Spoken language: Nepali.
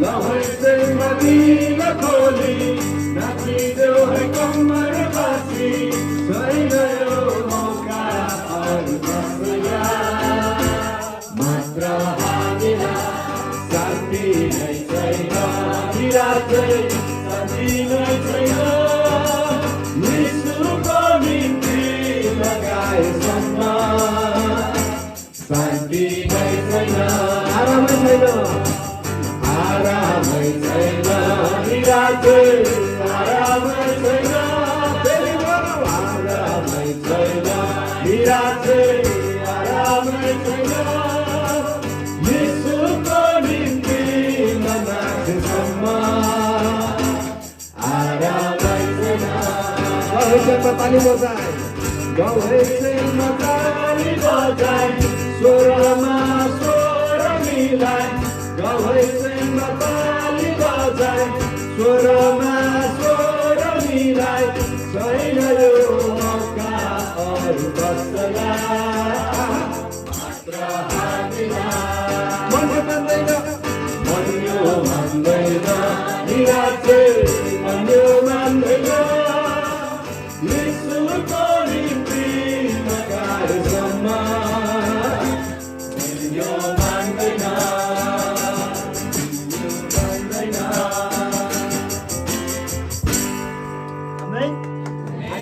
लहैँचैमा दिल खोली नाचिदेऊ है कम्मर बासी छैन यो मौका अरू कसैलाई मात्र हामीलाई शान्ति नै छैन विराजै शान्ति नै छैन यीशुको निम्ति लगाएसम्म शान्ति नै छैन आरामै छैन आरामै छैन विराजै आरामै छैन आरामै छैन विराजै आरामै छैन यीशुको निम्ति ननाचेसम्म आरामै छैन गौरैचैमा ताली बजाई गौरैचैमा ताली बजाई स्वरमा स्वर मिलाई गौरैचैमा ताली बजाई स्वरमा स्वर मिलाई छैन यो मौका अरू कसैलाई मात्र हामीलाई मन यो मान्दैन विराजै मन यो मान्दैन यीशुको निम्ति लगाएसम्म मन यो मान्दैन